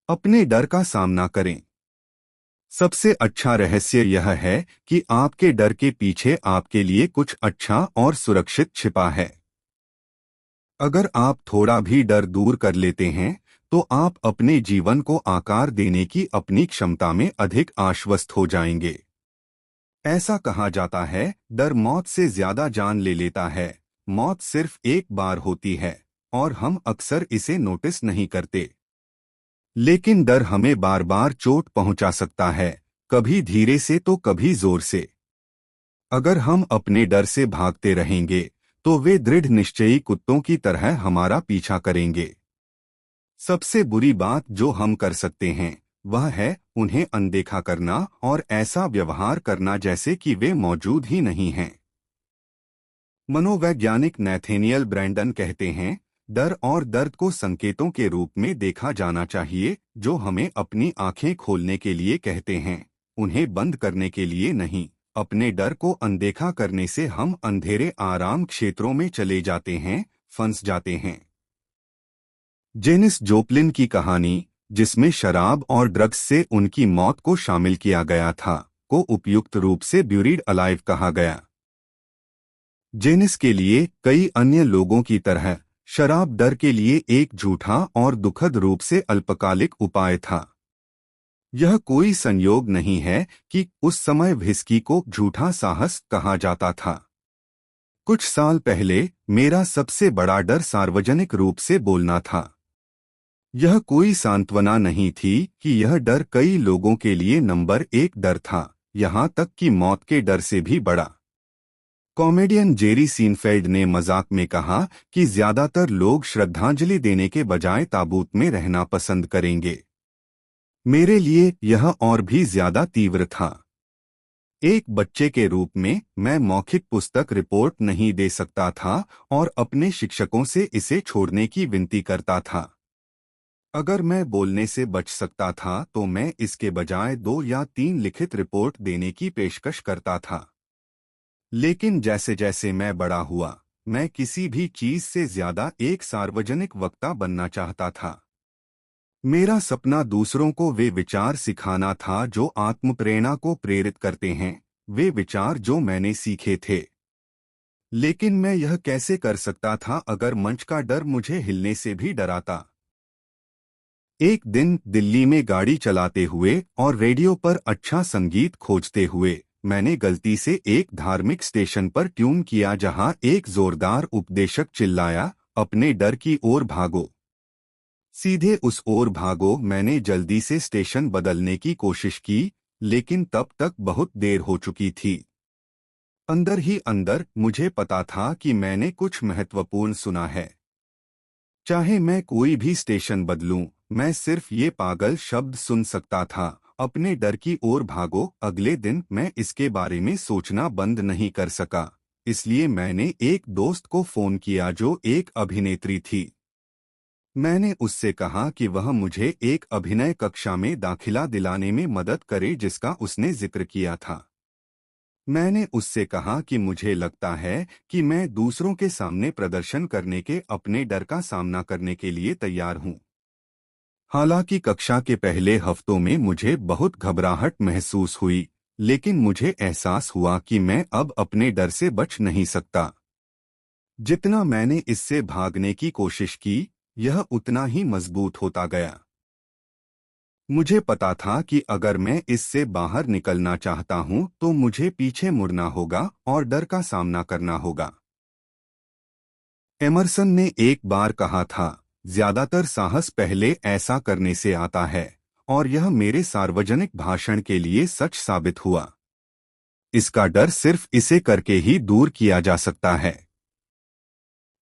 अपने डर का सामना करें। सबसे अच्छा रहस्य यह है कि आपके डर के पीछे आपके लिए कुछ अच्छा और सुरक्षित छिपा है। अगर आप थोड़ा भी डर दूर कर लेते हैं तो आप अपने जीवन को आकार देने की अपनी क्षमता में अधिक आश्वस्त हो जाएंगे। ऐसा कहा जाता है, डर मौत से ज्यादा जान ले लेता है। मौत सिर्फ एक बार होती है और हम अक्सर इसे नोटिस नहीं करते। लेकिन डर हमें बार बार चोट पहुंचा सकता है, कभी धीरे से तो कभी जोर से। अगर हम अपने डर से भागते रहेंगे तो वे दृढ़ निश्चयी कुत्तों की तरह हमारा पीछा करेंगे। सबसे बुरी बात जो हम कर सकते हैं वह है उन्हें अनदेखा करना और ऐसा व्यवहार करना जैसे कि वे मौजूद ही नहीं हैं। मनोवैज्ञानिक नैथेनियल ब्रैंडन कहते हैं, डर और दर्द को संकेतों के रूप में देखा जाना चाहिए जो हमें अपनी आंखें खोलने के लिए कहते हैं, उन्हें बंद करने के लिए नहीं। अपने डर को अनदेखा करने से हम अंधेरे आराम क्षेत्रों में चले जाते हैं, फंस जाते हैं। जेनिस जोप्लिन की कहानी, जिसमें शराब और ड्रग्स से उनकी मौत को शामिल किया गया था, को उपयुक्त रूप से ब्यूरीड अलाइव कहा गया। जेनिस के लिए कई अन्य लोगों की तरह शराब डर के लिए एक झूठा और दुखद रूप से अल्पकालिक उपाय था। यह कोई संयोग नहीं है कि उस समय व्हिस्की को झूठा साहस कहा जाता था। कुछ साल पहले मेरा सबसे बड़ा डर सार्वजनिक रूप से बोलना था। यह कोई सांत्वना नहीं थी कि यह डर कई लोगों के लिए नंबर 1 डर था, यहाँ तक कि मौत के डर से भी बड़ा। कॉमेडियन जेरी सीनफेल्ड ने मजाक में कहा कि ज्यादातर लोग श्रद्धांजलि देने के बजाय ताबूत में रहना पसंद करेंगे। मेरे लिए यह और भी ज्यादा तीव्र था। एक बच्चे के रूप में मैं मौखिक पुस्तक रिपोर्ट नहीं दे सकता था और अपने शिक्षकों से इसे छोड़ने की विनती करता था। अगर मैं बोलने से बच सकता था तो मैं इसके बजाय 2 या 3 लिखित रिपोर्ट देने की पेशकश करता था। लेकिन जैसे जैसे मैं बड़ा हुआ, मैं किसी भी चीज से ज्यादा एक सार्वजनिक वक्ता बनना चाहता था। मेरा सपना दूसरों को वे विचार सिखाना था जो आत्मप्रेरणा को प्रेरित करते हैं, वे विचार जो मैंने सीखे थे। लेकिन मैं यह कैसे कर सकता था अगर मंच का डर मुझे हिलने से भी डराता। एक दिन दिल्ली में गाड़ी चलाते हुए और रेडियो पर अच्छा संगीत खोजते हुए मैंने गलती से एक धार्मिक स्टेशन पर ट्यून किया जहां एक जोरदार उपदेशक चिल्लाया, अपने डर की ओर भागो, सीधे उस ओर भागो। मैंने जल्दी से स्टेशन बदलने की कोशिश की, लेकिन तब तक बहुत देर हो चुकी थी। अंदर ही अंदर मुझे पता था कि मैंने कुछ महत्वपूर्ण सुना है। चाहे मैं कोई भी स्टेशन बदलूं, मैं सिर्फ ये पागल शब्द सुन सकता था, अपने डर की ओर भागो। अगले दिन मैं इसके बारे में सोचना बंद नहीं कर सका, इसलिए मैंने एक दोस्त को फोन किया जो एक अभिनेत्री थी। मैंने उससे कहा कि वह मुझे एक अभिनय कक्षा में दाखिला दिलाने में मदद करे जिसका उसने जिक्र किया था। मैंने उससे कहा कि मुझे लगता है कि मैं दूसरों के सामने प्रदर्शन करने के अपने डर का सामना करने के लिए तैयार हूं। हालांकि कक्षा के पहले हफ्तों में मुझे बहुत घबराहट महसूस हुई, लेकिन मुझे एहसास हुआ कि मैं अब अपने डर से बच नहीं सकता। जितना मैंने इससे भागने की कोशिश की, यह उतना ही मजबूत होता गया। मुझे पता था कि अगर मैं इससे बाहर निकलना चाहता हूं तो मुझे पीछे मुड़ना होगा और डर का सामना करना होगा। एमर्सन ने एक बार कहा था, ज्यादातर साहस पहले ऐसा करने से आता है, और यह मेरे सार्वजनिक भाषण के लिए सच साबित हुआ। इसका डर सिर्फ इसे करके ही दूर किया जा सकता है।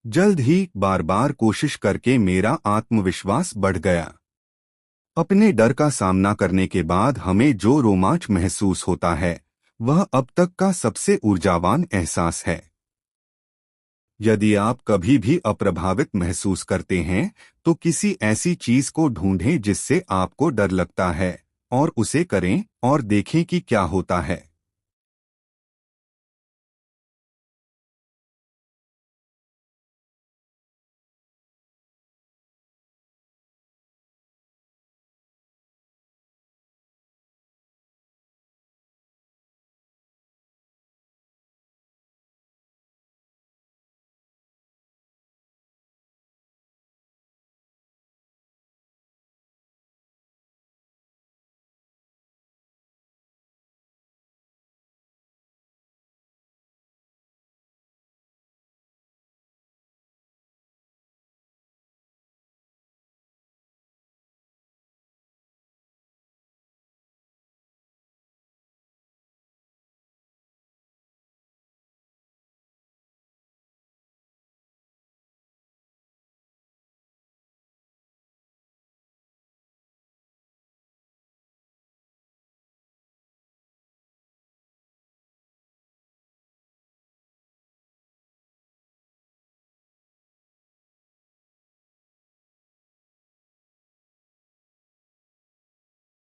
जल्द ही बार बार कोशिश करके मेरा आत्मविश्वास बढ़ गया। अपने डर का सामना करने के बाद हमें जो रोमांच महसूस होता है, वह अब तक का सबसे ऊर्जावान एहसास है। यदि आप कभी भी अप्रभावित महसूस करते हैं, तो किसी ऐसी चीज को ढूंढें जिससे आपको डर लगता है, और उसे करें और देखें कि क्या होता है।